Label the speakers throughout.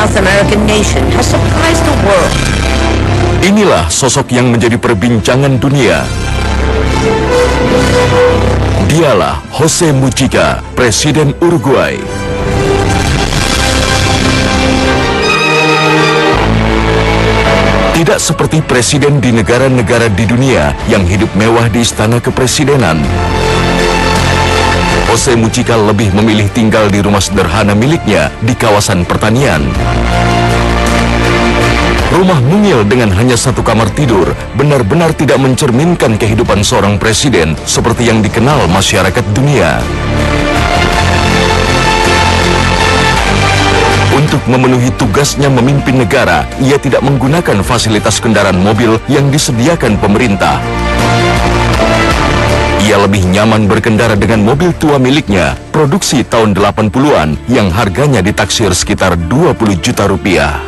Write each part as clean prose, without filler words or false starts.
Speaker 1: South American nation has surprised the world.
Speaker 2: Inilah sosok yang menjadi perbincangan dunia. Dialah Jose Mujica, Presiden Uruguay. Tidak seperti presiden di negara-negara di dunia yang hidup mewah di istana kepresidenan. Jose Mujica lebih memilih tinggal di rumah sederhana miliknya di kawasan pertanian. Rumah mungil dengan hanya satu kamar tidur benar-benar tidak mencerminkan kehidupan seorang presiden seperti yang dikenal masyarakat dunia. Untuk memenuhi tugasnya memimpin negara, ia tidak menggunakan fasilitas kendaraan mobil yang disediakan pemerintah. Ia lebih nyaman berkendara dengan mobil tua miliknya, produksi tahun 80-an yang harganya ditaksir sekitar 20 juta rupiah.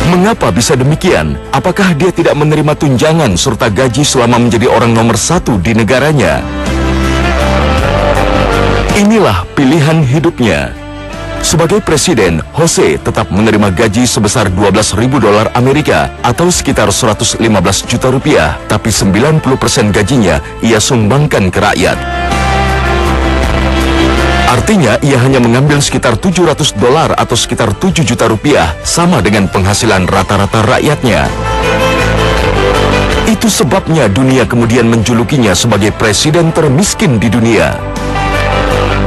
Speaker 2: Mengapa bisa demikian? Apakah dia tidak menerima tunjangan serta gaji selama menjadi orang nomor satu di negaranya? Inilah pilihan hidupnya. Sebagai presiden, Jose tetap menerima gaji sebesar $12.000 Amerika atau sekitar 115 juta rupiah, tapi 90% gajinya ia sumbangkan ke rakyat. Artinya, ia hanya mengambil sekitar $700 atau sekitar 7 juta rupiah, sama dengan penghasilan rata-rata rakyatnya. Itu sebabnya dunia kemudian menjulukinya sebagai presiden termiskin di dunia.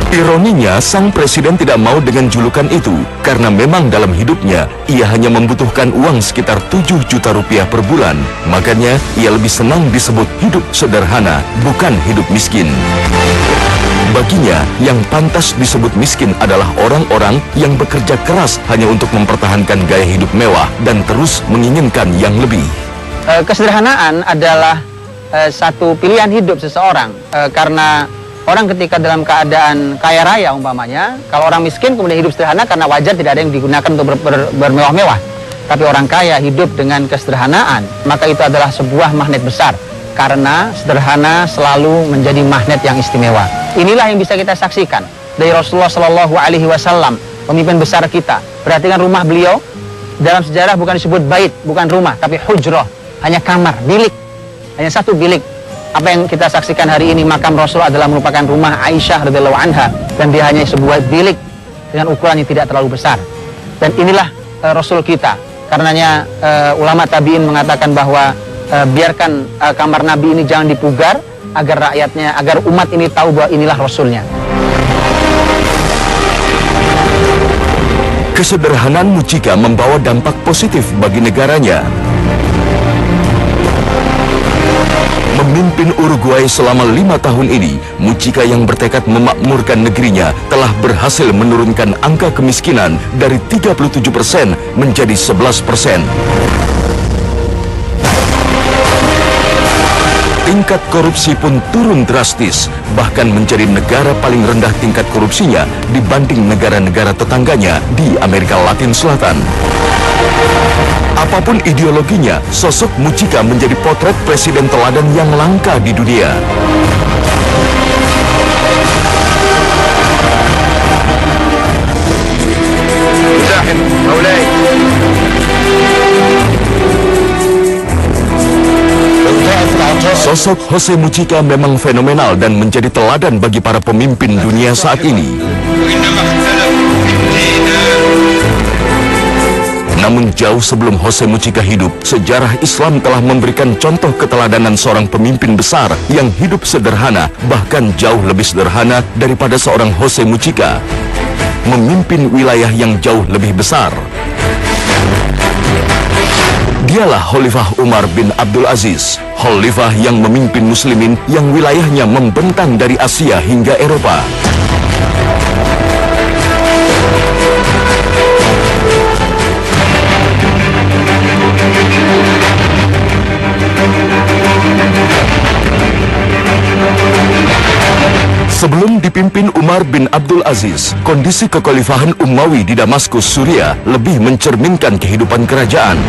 Speaker 2: Ironinya, sang presiden tidak mau dengan julukan itu, karena memang dalam hidupnya, ia hanya membutuhkan uang sekitar 7 juta rupiah per bulan. Makanya, ia lebih senang disebut hidup sederhana, bukan hidup miskin. Baginya, yang pantas disebut miskin adalah orang-orang yang bekerja keras hanya untuk mempertahankan gaya hidup mewah dan terus menginginkan yang lebih.
Speaker 3: Kesederhanaan adalah satu pilihan hidup seseorang, karena orang ketika dalam keadaan kaya raya umpamanya, kalau orang miskin kemudian hidup sederhana karena wajar tidak ada yang digunakan untuk bermewah-mewah. Tapi orang kaya hidup dengan kesederhanaan, maka itu adalah sebuah magnet besar. Karena sederhana selalu menjadi magnet yang istimewa. Inilah yang bisa kita saksikan dari Rasulullah Shallallahu Alaihi Wasallam, pemimpin besar kita. Perhatikan rumah beliau, dalam sejarah bukan disebut bait, bukan rumah, tapi hujrah, hanya kamar, bilik, hanya satu bilik. Apa yang kita saksikan hari ini, makam Rasul adalah merupakan rumah Aisyah radhiyallahu anha, dan dia hanya sebuah bilik dengan ukuran yang tidak terlalu besar. Dan inilah Rasul kita. Karenanya ulama tabi'in mengatakan bahwa biarkan kamar Nabi ini jangan dipugar, agar rakyatnya, agar umat ini tahu bahwa inilah Rasulnya.
Speaker 2: Kesederhanaan Mujica membawa dampak positif bagi negaranya. Memimpin Uruguay selama 5 tahun ini, Mujica yang bertekad memakmurkan negerinya telah berhasil menurunkan angka kemiskinan dari 37% menjadi 11%. Tingkat korupsi pun turun drastis, bahkan menjadi negara paling rendah tingkat korupsinya dibanding negara-negara tetangganya di Amerika Latin Selatan. Apapun ideologinya, sosok Mujica menjadi potret presiden teladan yang langka di dunia. Sosok Jose Mujica memang fenomenal dan menjadi teladan bagi para pemimpin dunia saat ini. Namun jauh sebelum Jose Mujica hidup, sejarah Islam telah memberikan contoh keteladanan seorang pemimpin besar yang hidup sederhana, bahkan jauh lebih sederhana daripada seorang Jose Mujica, memimpin wilayah yang jauh lebih besar. Dialah Khalifah Umar bin Abdul Aziz, khalifah yang memimpin muslimin yang wilayahnya membentang dari Asia hingga Eropa. Sebelum dipimpin Umar bin Abdul Aziz, kondisi kekhalifahan Umawi di Damaskus, Suriah lebih mencerminkan kehidupan kerajaan.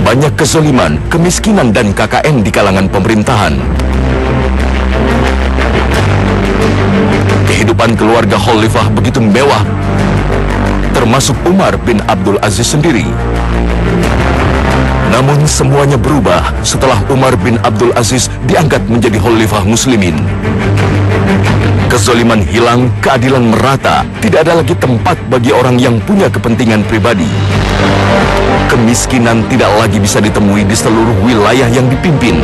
Speaker 2: Banyak kezaliman, kemiskinan, dan KKN di kalangan pemerintahan. Kehidupan keluarga khalifah begitu mewah, termasuk Umar bin Abdul Aziz sendiri. Namun semuanya berubah setelah Umar bin Abdul Aziz diangkat menjadi khalifah muslimin. Kezaliman hilang, keadilan merata, tidak ada lagi tempat bagi orang yang punya kepentingan pribadi. Kemiskinan tidak lagi bisa ditemui di seluruh wilayah yang dipimpin.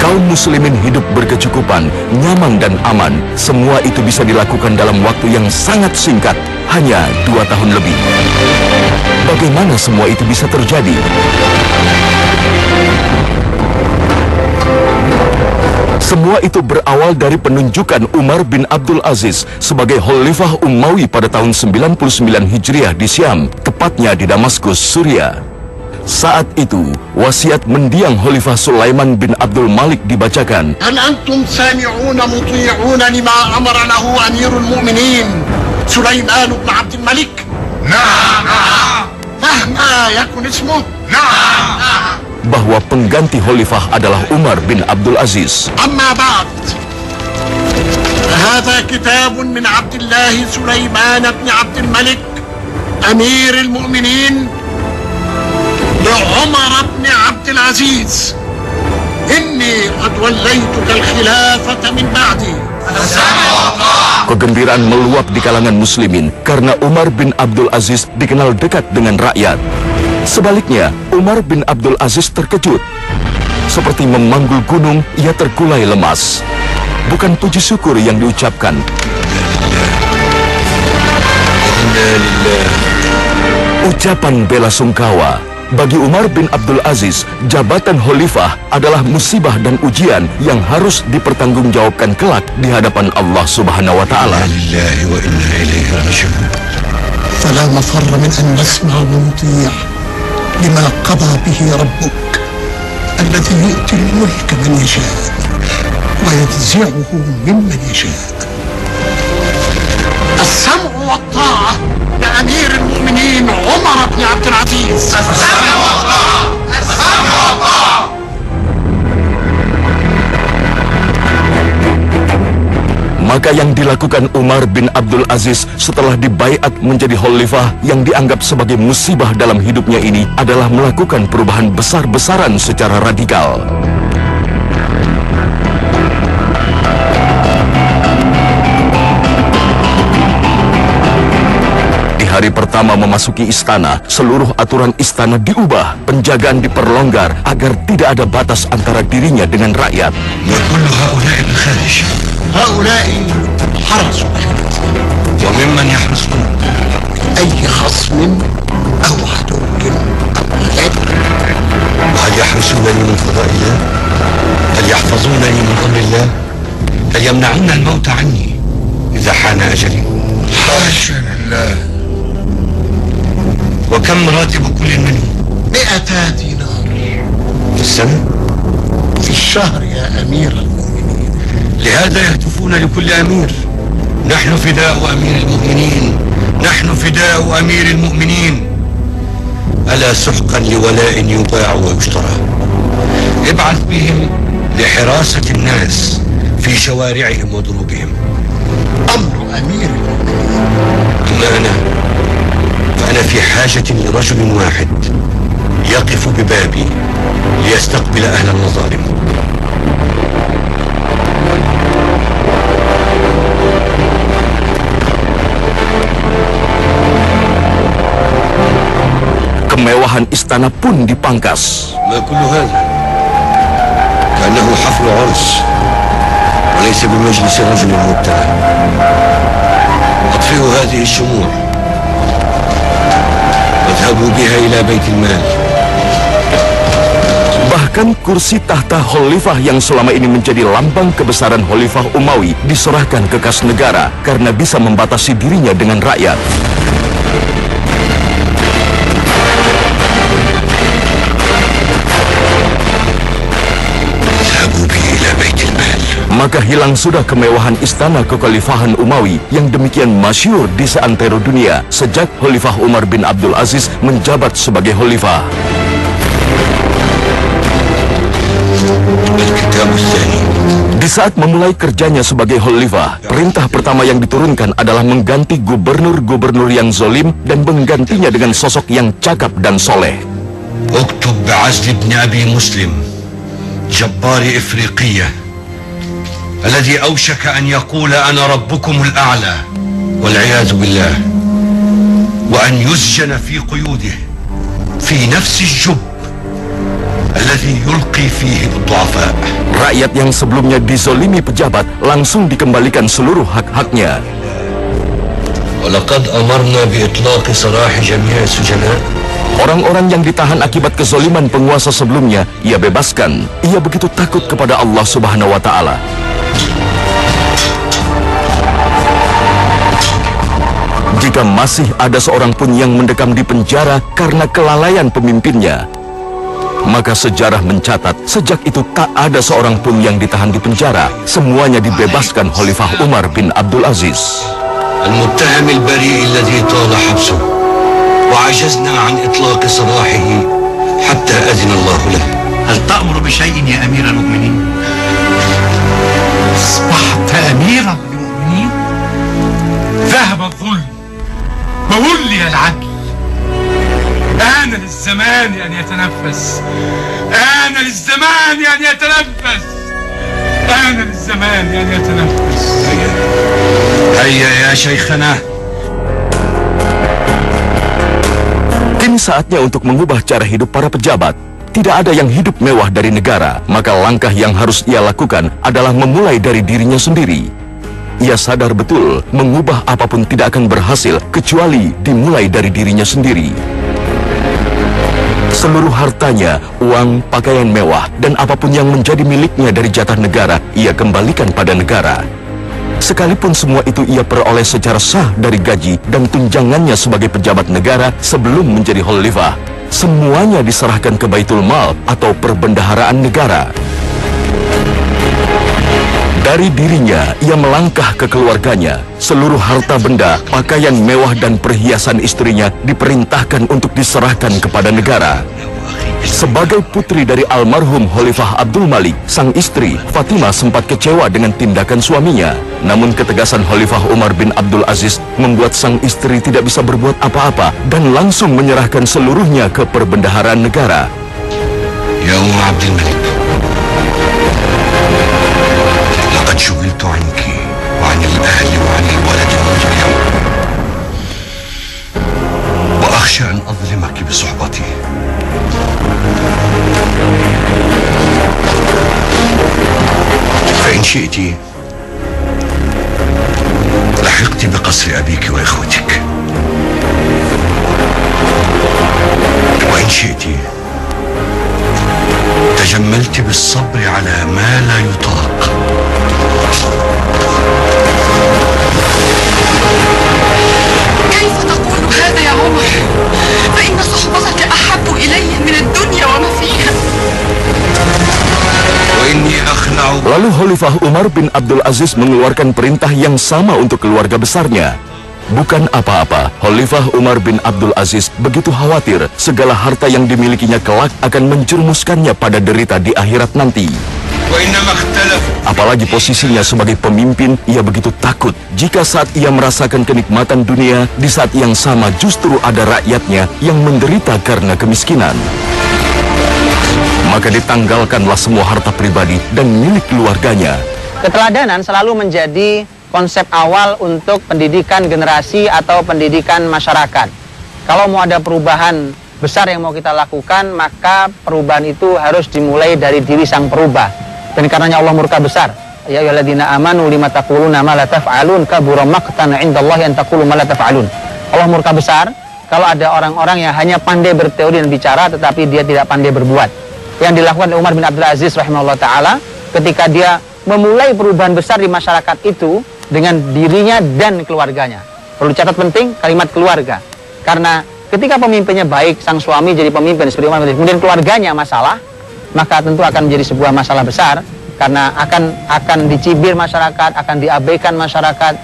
Speaker 2: Kaum muslimin hidup berkecukupan, nyaman dan aman. Semua itu bisa dilakukan dalam waktu yang sangat singkat, hanya 2 tahun lebih. Bagaimana semua itu bisa terjadi? Semua itu berawal dari penunjukan Umar bin Abdul Aziz sebagai Khalifah Umawi pada tahun 99 Hijriah di Syam, tepatnya di Damaskus, Suriah. Saat itu, wasiat mendiang Khalifah Sulaiman bin Abdul Malik dibacakan.
Speaker 4: هل أنتم سامعون مطيعون لما أمر له أمير المؤمنين سليمان بن عبد الملك؟ نعم. مهما يكن اسمه؟ نعم.
Speaker 2: Bahwa pengganti khalifah adalah Umar bin Abdul Aziz.
Speaker 4: أما بعد فهذا كتاب من عبد الله سليمان بن عبد الملك أمير المؤمنين لعمر بن عبد العزيز إني قد وليتك الخلافة من بعدي.
Speaker 2: Kegembiraan meluap di kalangan muslimin karena Umar bin Abdul Aziz dikenal dekat dengan rakyat. Sebaliknya, Umar bin Abdul Aziz terkejut. Seperti memanggul gunung, ia terkulai lemas. Bukan puji syukur yang diucapkan. Ucapan bela sungkawa. Bagi Umar bin Abdul Aziz, jabatan khalifah adalah musibah dan ujian yang harus dipertanggungjawabkan kelak di hadapan Allah Subhanahu wa Ta'ala.
Speaker 4: فلا مفر من أن نسمع ونطيع لما قضى به ربك الذي يؤتي الملك من يشاء وينزعه ممن يشاء. السمع والطاعة لأمير المؤمنين عمر بن عبد العزيز. السمع والطاعة، السمع والطاعة.
Speaker 2: Maka yang dilakukan Umar bin Abdul Aziz setelah dibaiat menjadi khalifah yang dianggap sebagai musibah dalam hidupnya ini adalah melakukan perubahan besar-besaran secara radikal. Di hari pertama memasuki istana, seluruh aturan istana diubah, penjagaan diperlonggar agar tidak ada batas antara dirinya dengan rakyat.
Speaker 4: وكل هؤلاء بالخارج هؤلاء حرسوا وممن يحرسون أي خصم أو عدو أو غير. هل يحرسونني من قضاء الله؟ هل يحفظونني من أمر الله؟ هل يمنعون الموت عني إذا حان أجلي؟ حاشا لله. وكم راتب كل منهم؟ 200 دينار
Speaker 2: في السنة؟
Speaker 4: في الشهر يا أمير المؤمنين.
Speaker 5: لهذا يهتفون لكل أمير. نحن فداء أمير المؤمنين، نحن فداء أمير المؤمنين. ألا سحقا لولاء يباع ويشترى. ابعث بهم لحراسة الناس في شوارعهم ودروبهم.
Speaker 4: أمر أمير المؤمنين.
Speaker 5: أما أنا فأنا في حاجة لرجل واحد يقف ببابي ليستقبل أهل المظالم.
Speaker 2: Kemewahan istana pun dipangkas.
Speaker 5: ما كل هذا كأنه حفل عرس وليس بمجلس رجل مبتلى. أطفئوا هذه الشموع واذهبوا بها إلى بيت المال.
Speaker 2: Bahkan kursi tahta khalifah yang selama ini menjadi lambang kebesaran khalifah Umawi diserahkan ke kas negara karena bisa membatasi dirinya dengan rakyat. Maka hilang sudah kemewahan istana kekhalifahan Umawi yang demikian masyhur di seantero dunia sejak Khalifah Umar bin Abdul Aziz menjabat sebagai khalifah.
Speaker 5: الكتاب الثاني
Speaker 2: Di saat memulai kerjanya sebagai khalifah, perintah pertama yang diturunkan adalah mengganti gubernur-gubernur yang zolim dan menggantinya dengan sosok yang cakap dan soleh.
Speaker 5: اكتب بعزل ابن أبي مسلم جبار إفريقية الذي أوشك أن يقول أنا ربكم الأعلى والعياذ بالله وأن يسجن في قيوده في نفس الجب الذي يلقي فيه بالضعفاء.
Speaker 2: Rakyat yang sebelumnya dizolimi pejabat langsung dikembalikan seluruh hak-haknya.
Speaker 5: ولقد أمرنا بإطلاق سراح جميع السجناء.
Speaker 2: Orang-orang yang ditahan akibat kezoliman penguasa sebelumnya, ia bebaskan. Ia begitu takut kepada Allah Subhanahu wa Ta'ala. Jika masih ada seorang pun yang mendekam di penjara karena kelalaian pemimpinnya, maka sejarah mencatat sejak itu tak ada seorang pun yang ditahan di penjara. Semuanya dibebaskan Khalifah Umar bin Abdul Aziz.
Speaker 5: المتهم البريء الذي طال حبسه وعجزنا عن إطلاق سراحه حتى أذن الله له.
Speaker 6: هل تأمر بشيء يا أمير المؤمنين؟ أصبحت أميرا للمؤمنين؟ ذهب الظلم وولي العدل. آن للزمان أن يتنفس، آن للزمان أن يتنفس، آن للزمان أن يتنفس.
Speaker 5: هيا يا شيخنا.
Speaker 2: Kini saatnya untuk mengubah cara hidup para pejabat. Tidak ada yang hidup mewah dari negara, maka langkah yang harus ia lakukan adalah memulai dari dirinya sendiri. Ia sadar betul, mengubah apapun tidak akan berhasil kecuali dimulai dari dirinya sendiri. Seluruh hartanya, uang, pakaian mewah, dan apapun yang menjadi miliknya dari jatah negara, ia kembalikan pada negara. Sekalipun semua itu ia peroleh secara sah dari gaji dan tunjangannya sebagai pejabat negara sebelum menjadi khalifah, semuanya diserahkan ke Baitul Mal atau perbendaharaan negara. Dari dirinya, ia melangkah ke keluarganya. Seluruh harta benda, pakaian mewah dan perhiasan istrinya diperintahkan untuk diserahkan kepada negara. Sebagai putri dari almarhum Khalifah Abdul Malik, sang istri Fatimah sempat kecewa dengan tindakan suaminya. Namun ketegasan Khalifah Umar bin Abdul Aziz membuat sang istri tidak bisa berbuat apa-apa dan langsung menyerahkan seluruhnya ke perbendaharaan negara.
Speaker 5: يا أم عبد الملك، لقد شغلت عنك وعن الأهل وعن الولد منذ اليوم، وأخشى أن أظلمك بصحبتي. فإن شئت لحقت بقصر أبيك وإخوتك، وإن شئت تجملت بالصبر على ما لا يطاق.
Speaker 7: كيف تقول هذا يا عمر؟ فإن صحبتك أحب إلي من الدنيا وما فيها.
Speaker 5: وإني أخلع.
Speaker 2: Lalu Khalifah Umar bin Abdul Aziz mengeluarkan perintah yang sama untuk keluarga besarnya. Bukan apa-apa, Khalifah Umar bin Abdul Aziz begitu khawatir segala harta yang dimilikinya kelak akan menjerumuskannya pada derita di akhirat nanti.
Speaker 5: وإنما اختلف.
Speaker 2: Apalagi posisinya sebagai pemimpin, ia begitu takut jika saat ia merasakan kenikmatan dunia, di saat yang sama justru ada rakyatnya yang menderita karena kemiskinan. Maka ditanggalkanlah semua harta pribadi dan milik keluarganya.
Speaker 3: Keteladanan selalu menjadi konsep awal untuk pendidikan generasi atau pendidikan masyarakat. Kalau mau ada perubahan besar yang mau kita lakukan, maka perubahan itu harus dimulai dari diri sang perubah. Dan karenanya Allah murka besar. Ya ayyuhalladzina amanu lima taquluna ma la taf'alun kabura maqtan 'indallahi an taqulu ma la taf'alun. Allah murka besar kalau ada orang-orang yang hanya pandai berteori dan bicara tetapi dia tidak pandai berbuat. Yang dilakukan oleh Umar bin Abdul Aziz rahimahullah taala ketika dia memulai perubahan besar di masyarakat itu dengan dirinya dan keluarganya. Perlu catat penting kalimat keluarga. Karena ketika pemimpinnya baik, sang suami jadi pemimpin seperti Umar bin Abdul Aziz, kemudian keluarganya masalah, maka tentu akan menjadi sebuah masalah besar karena akan dicibir masyarakat, akan diabaikan masyarakat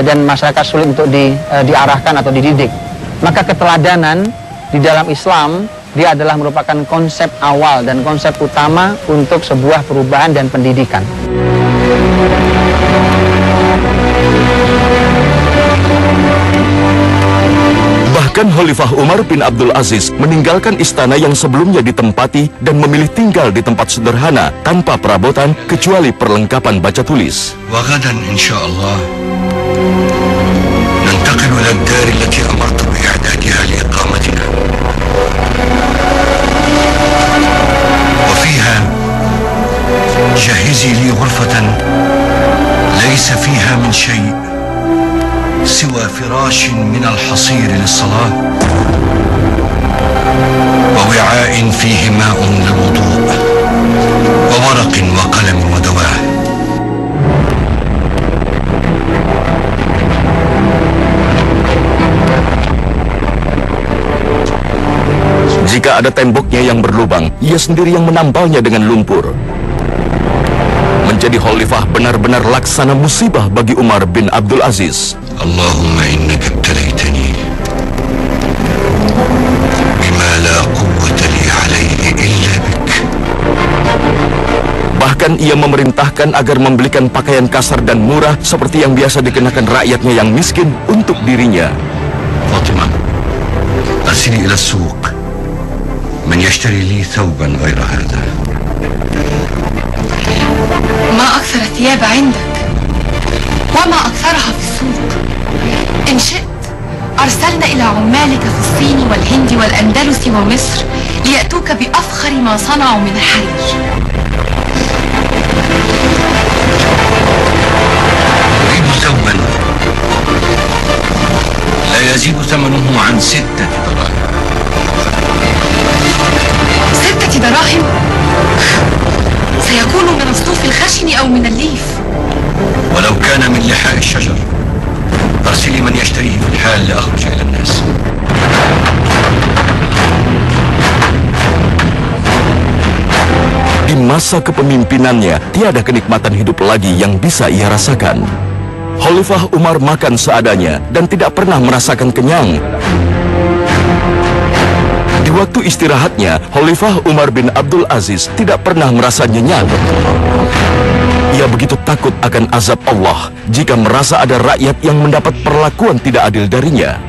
Speaker 3: dan masyarakat sulit untuk diarahkan atau dididik. Maka keteladanan di dalam Islam dia adalah merupakan konsep awal dan konsep utama untuk sebuah perubahan dan pendidikan.
Speaker 2: Bahkan Khalifah Umar bin Abdul Aziz meninggalkan istana yang sebelumnya ditempati dan memilih tinggal di tempat sederhana tanpa perabotan kecuali perlengkapan baca tulis.
Speaker 5: وغدا إن شاء الله ننتقل إلى الدار التي أمرت بإعدادها لإقامتنا وفيها جهزي لي غرفة ليس فيها من شيء سوى فراش من الحصير للصلاة ووعاء فيه ماء للوضوء وورق وقلم ودواء.
Speaker 2: Jika ada temboknya yang berlubang, ia sendiri yang menambalnya dengan lumpur. Menjadi khalifah benar-benar laksana musibah bagi Umar bin Abdul Aziz.
Speaker 5: Allahumma innaka ibtalaitani bima la quwwata li alayhi illa bik.
Speaker 2: Bahkan ia memerintahkan agar membelikan pakaian kasar dan murah seperti yang biasa dikenakan rakyatnya yang miskin untuk dirinya.
Speaker 5: Fatimah, arsili ila as-suq man yashtari li thawban ghayra hadha.
Speaker 7: ما أكثر الثياب عندك وما أكثرها في السوق. إن شئت أرسلنا إلى عمالك في الصين والهند والأندلس ومصر ليأتوك بأفخر ما صنعوا من الحرير.
Speaker 5: أريد ثوبا لا يزيد ثمنه عن 6 دراهم.
Speaker 7: 6 دراهم؟ سيكون من الصوف الخشن أو من الليف.
Speaker 5: ولو كان من لحاء الشجر أرسلي من يشتريه في الحال لأخرج إلى الناس.
Speaker 2: Di masa kepemimpinannya, tiada kenikmatan hidup lagi yang bisa ia rasakan. Khalifah Umar makan seadanya dan tidak pernah merasakan kenyang. Di waktu istirahatnya, Khalifah Umar bin Abdul Aziz tidak pernah merasa nyenyak. Ia begitu takut akan azab Allah jika merasa ada rakyat yang mendapat perlakuan tidak adil darinya.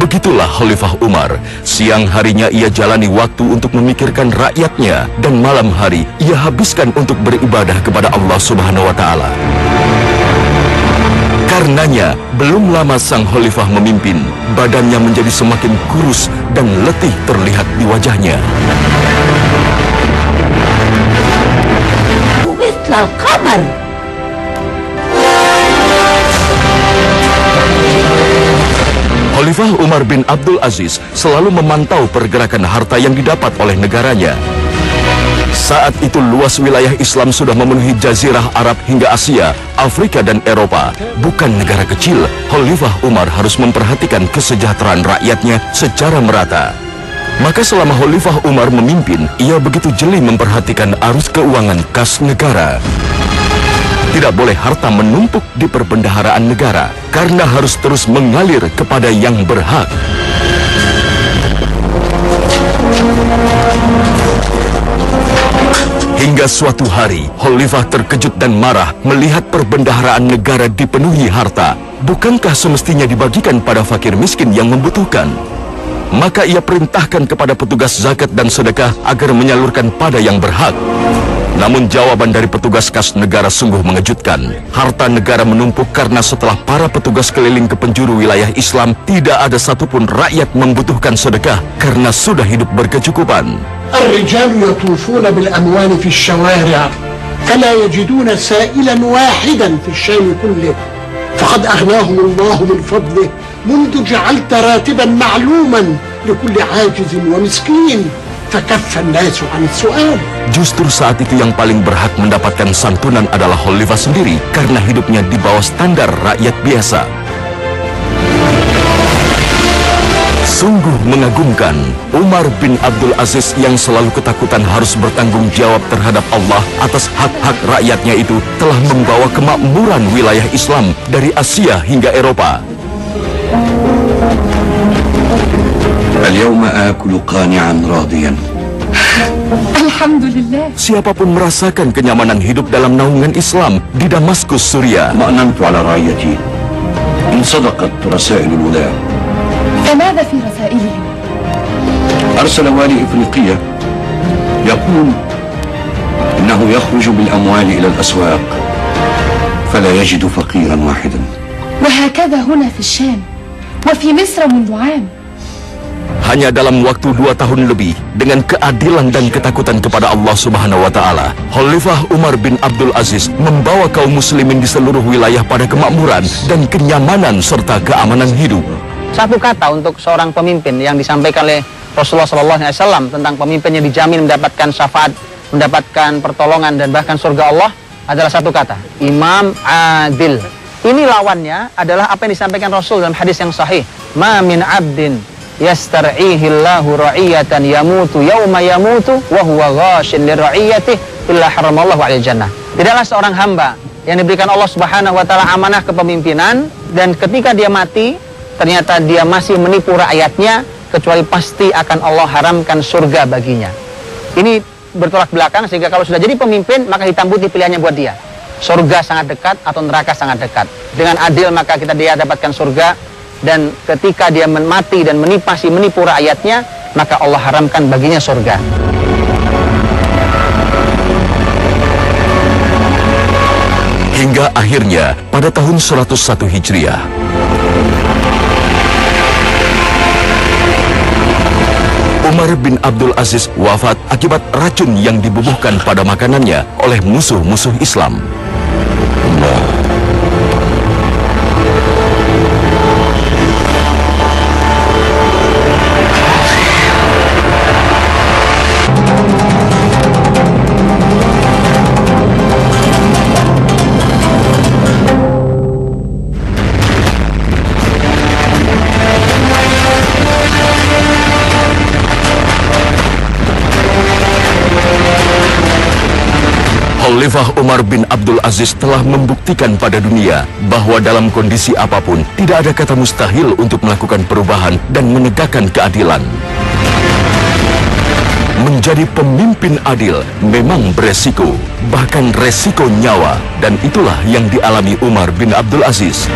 Speaker 2: Begitulah Khalifah Umar. Siang harinya ia jalani waktu untuk memikirkan rakyatnya, dan malam hari ia habiskan untuk beribadah kepada Allah Subhanahu wa Ta'ala. Karenanya, belum lama sang khalifah memimpin, badannya menjadi semakin kurus dan letih terlihat di wajahnya.
Speaker 1: مثل القمر.
Speaker 2: Khalifah Umar bin Abdul Aziz selalu memantau pergerakan harta yang didapat oleh negaranya. Saat itu luas wilayah Islam sudah memenuhi Jazirah Arab hingga Asia, Afrika dan Eropa. Bukan negara kecil, Khalifah Umar harus memperhatikan kesejahteraan rakyatnya secara merata. Maka selama Khalifah Umar memimpin, ia begitu jeli memperhatikan arus keuangan kas negara. Tidak boleh harta menumpuk di perbendaharaan negara, karena harus terus mengalir kepada yang berhak. Hingga suatu hari, Khalifah terkejut dan marah melihat perbendaharaan negara dipenuhi harta. Bukankah semestinya dibagikan pada fakir miskin yang membutuhkan? Maka ia perintahkan kepada petugas zakat dan sedekah agar menyalurkan pada yang berhak. Namun jawaban dari petugas kas negara sungguh mengejutkan. Harta negara menumpuk karena setelah para petugas keliling ke penjuru wilayah Islam, tidak ada satupun rakyat membutuhkan sedekah karena sudah hidup berkecukupan.
Speaker 4: الرجال يطوفون بالأموال في الشوارع فلا يجدون سائلا واحدا في الشام كله فقد أغناهم الله من فضله منذ جعلت راتبا معلوما لكل عاجز ومسكين فكف الناس عن السؤال.
Speaker 2: Justru saat itu yang paling berhak mendapatkan santunan adalah Khalifah sendiri karena hidupnya di bawah standar rakyat biasa. Sungguh mengagumkan, Umar bin Abdul Aziz yang selalu ketakutan harus bertanggung jawab terhadap Allah atas hak-hak rakyatnya itu telah membawa kemakmuran wilayah Islam dari Asia hingga Eropa.
Speaker 5: اليوم آكل قانعا راضيا.
Speaker 7: Alhamdulillah.
Speaker 2: Siapapun merasakan kenyamanan hidup dalam naungan Islam di Damaskus, Suriah.
Speaker 5: اطمأننت على رعيتي إن صدقت رسائل الولاة.
Speaker 7: فماذا في رسائلهم؟
Speaker 5: أرسل والي إفريقية يقول إنه يخرج بالأموال إلى الأسواق فلا يجد فقيرا واحدا.
Speaker 7: وهكذا هنا في الشام وفي مصر منذ عام.
Speaker 2: Hanya dalam waktu 2 tahun lebih, dengan keadilan dan ketakutan kepada Allah Subhanahu wa Ta'ala, Khalifah Umar bin Abdul Aziz membawa kaum muslimin di seluruh wilayah pada kemakmuran dan kenyamanan serta keamanan hidup.
Speaker 3: Satu kata untuk seorang pemimpin yang disampaikan oleh Rasulullah SAW tentang pemimpin yang dijamin mendapatkan syafaat, mendapatkan pertolongan dan bahkan surga Allah adalah satu kata, Imam Adil. Ini lawannya adalah apa yang disampaikan Rasul dalam hadis yang sahih, ma min abdin yastar'ihillahu ra'iyatan yamutu yawma yamutu wa huwa ghashin li ra'iyatih illa haramallahu 'alal jannah. Tidaklah seorang hamba yang diberikan Allah Subhanahu wa taala amanah kepemimpinan dan ketika dia mati ternyata dia masih menipu rakyatnya, kecuali pasti akan Allah haramkan surga baginya. Ini bertolak belakang, sehingga kalau sudah jadi pemimpin maka hitam putih pilihannya buat dia. Surga sangat dekat atau neraka sangat dekat. Dengan adil maka dia dapatkan surga, dan ketika dia mati dan menipu rakyatnya maka Allah haramkan baginya surga.
Speaker 2: Hingga akhirnya pada tahun 101 Hijriah, Umar bin Abdul Aziz wafat akibat racun yang dibubuhkan pada makanannya oleh musuh-musuh Islam. Khalifah Umar bin Abdul Aziz telah membuktikan pada dunia bahwa dalam kondisi apapun tidak ada kata mustahil untuk melakukan perubahan dan menegakkan keadilan. Menjadi pemimpin adil memang beresiko, bahkan resiko nyawa, dan itulah yang dialami Umar bin Abdul Aziz.